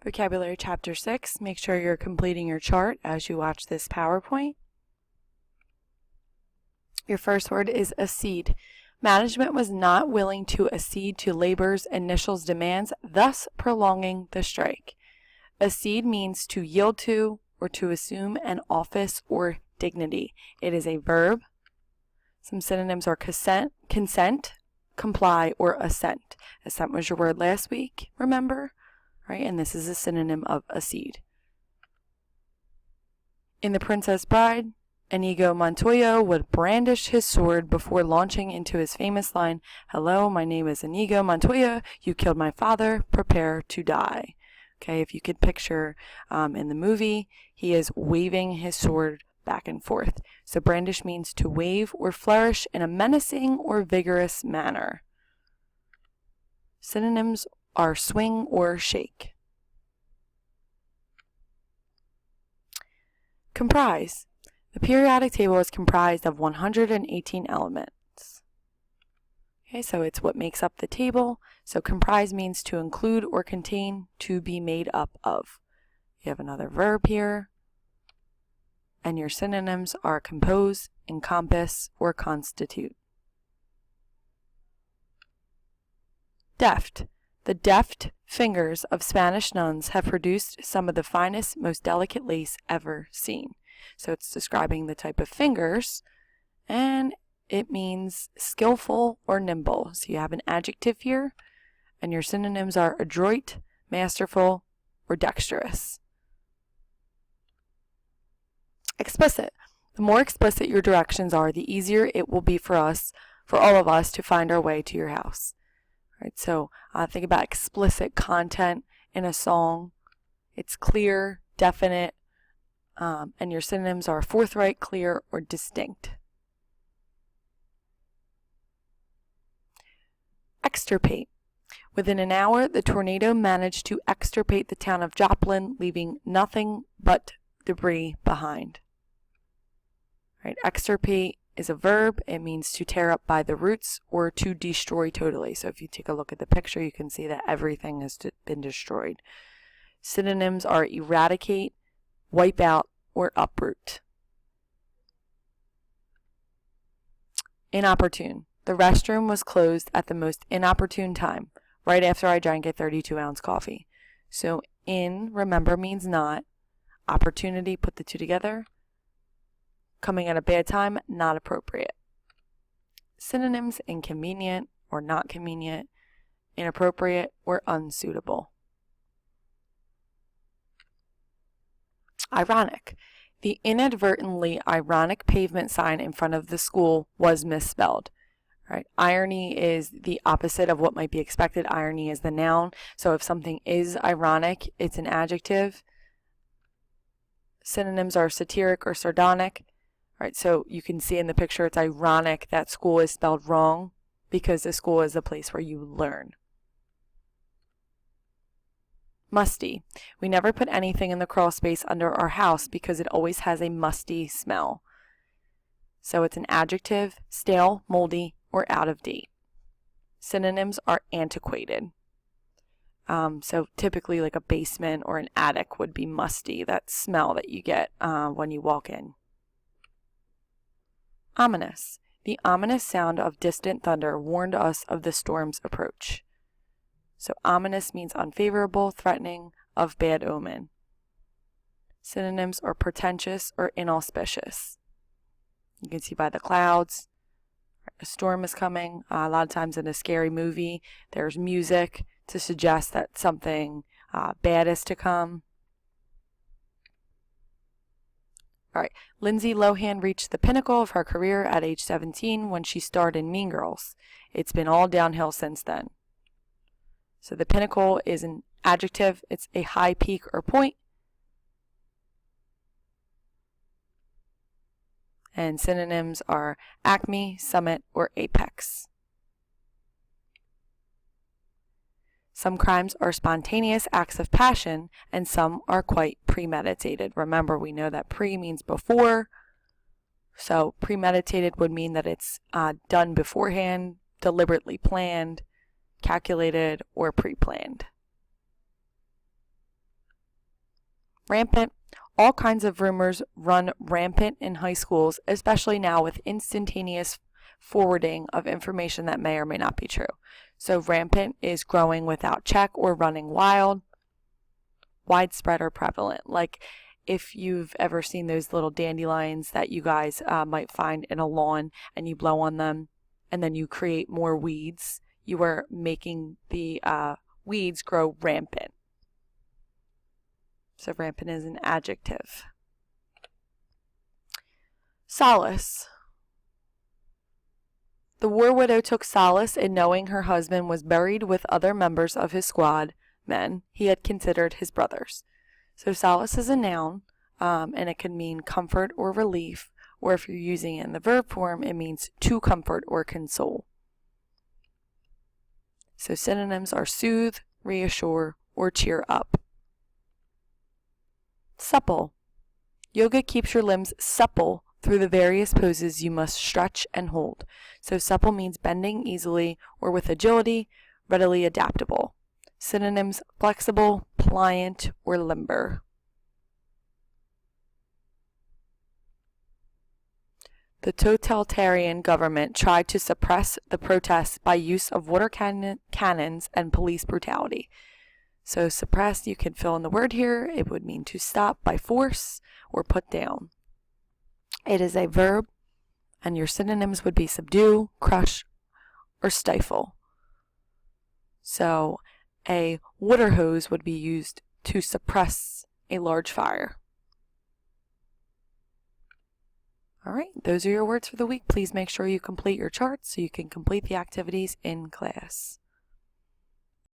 Vocabulary Chapter 6. Make sure you're completing your chart as you watch this PowerPoint. Your first word is accede. Management was not willing to accede to labor's initial demands, thus prolonging the strike. Accede means to yield to or to assume an office or dignity. It is a verb. Some synonyms are consent, comply, or assent. Assent was your word last week, remember? Right? And this is a synonym of accede. In The Princess Bride, Inigo Montoya would brandish his sword before launching into his famous line, "Hello, my name is Inigo Montoya. You killed my father. Prepare to die." Okay, if you could picture in the movie, he is waving his sword back and forth. So brandish means to wave or flourish in a menacing or vigorous manner. Synonyms are swing or shake. Comprise. The periodic table is comprised of 118 elements. Okay, so it's what makes up the table. So comprise means to include or contain, to be made up of. You have another verb here. And your synonyms are compose, encompass, or constitute. Deft. The deft fingers of Spanish nuns have produced some of the finest, most delicate lace ever seen. So it's describing the type of fingers, and it means skillful or nimble. So you have an adjective here, and your synonyms are adroit, masterful, or dexterous. Explicit. The more explicit your directions are, the easier it will be for all of us, to find our way to your house. Right, so think about explicit content in a song. It's clear, definite, and your synonyms are forthright, clear, or distinct. Extirpate. Within an hour, the tornado managed to extirpate the town of Joplin, leaving nothing but debris behind. Right, extirpate is a verb. It means to tear up by the roots or to destroy totally. So if you take a look at the picture, you can see that everything has been destroyed. Synonyms are eradicate, wipe out, or uproot. Inopportune. The restroom was closed at the most inopportune time, right after I drank a 32-ounce coffee. So in, remember, means not. Opportunity, put the two together. Coming at a bad time, not appropriate. Synonyms: inconvenient or not convenient, inappropriate or unsuitable. Ironic. The inadvertently ironic pavement sign in front of the school was misspelled. Right? Irony is the opposite of what might be expected. Irony is the noun. So if something is ironic, it's an adjective. Synonyms are satiric or sardonic. Right, so you can see in the picture it's ironic that school is spelled wrong because the school is a place where you learn. Musty. We never put anything in the crawl space under our house because it always has a musty smell. So it's an adjective: stale, moldy, or out of date. Synonyms are antiquated. So typically like a basement or an attic would be musty, that smell that you get when you walk in. Ominous. The ominous sound of distant thunder warned us of the storm's approach. So ominous means unfavorable, threatening, of bad omen. Synonyms are pretentious or inauspicious. You can see by the clouds, a storm is coming. A lot of times in a scary movie, there's music to suggest that something bad is to come. All right, Lindsay Lohan reached the pinnacle of her career at age 17 when she starred in Mean Girls. It's been all downhill since then. So the pinnacle is an adjective. It's a high peak or point. And synonyms are acme, summit, or apex. Some crimes are spontaneous acts of passion, and some are quite premeditated. Remember, we know that pre means before, so premeditated would mean that it's done beforehand, deliberately planned, calculated, or pre-planned. Rampant. All kinds of rumors run rampant in high schools, especially now with instantaneous forwarding of information that may or may not be true. So rampant is growing without check or running wild. Widespread or prevalent. Like if you've ever seen those little dandelions that you guys might find in a lawn and you blow on them and then you create more weeds, you are making the weeds grow rampant. So rampant is an adjective. Solace. The war widow took solace in knowing her husband was buried with other members of his squad men he had considered his brothers. So solace is a noun, and it can mean comfort or relief, or if you're using it in the verb form, it means to comfort or console. So synonyms are soothe, reassure, or cheer up. Supple. Yoga keeps your limbs supple through the various poses you must stretch and hold. So supple means bending easily or with agility, readily adaptable. Synonyms flexible, pliant, or limber. The totalitarian government tried to suppress the protests by use of water cannons and police brutality. So suppress, you can fill in the word here. It would mean to stop by force or put down. It is a verb, and your synonyms would be subdue, crush, or stifle. So a water hose would be used to suppress a large fire. All right, those are your words for the week. Please make sure you complete your charts so you can complete the activities in class.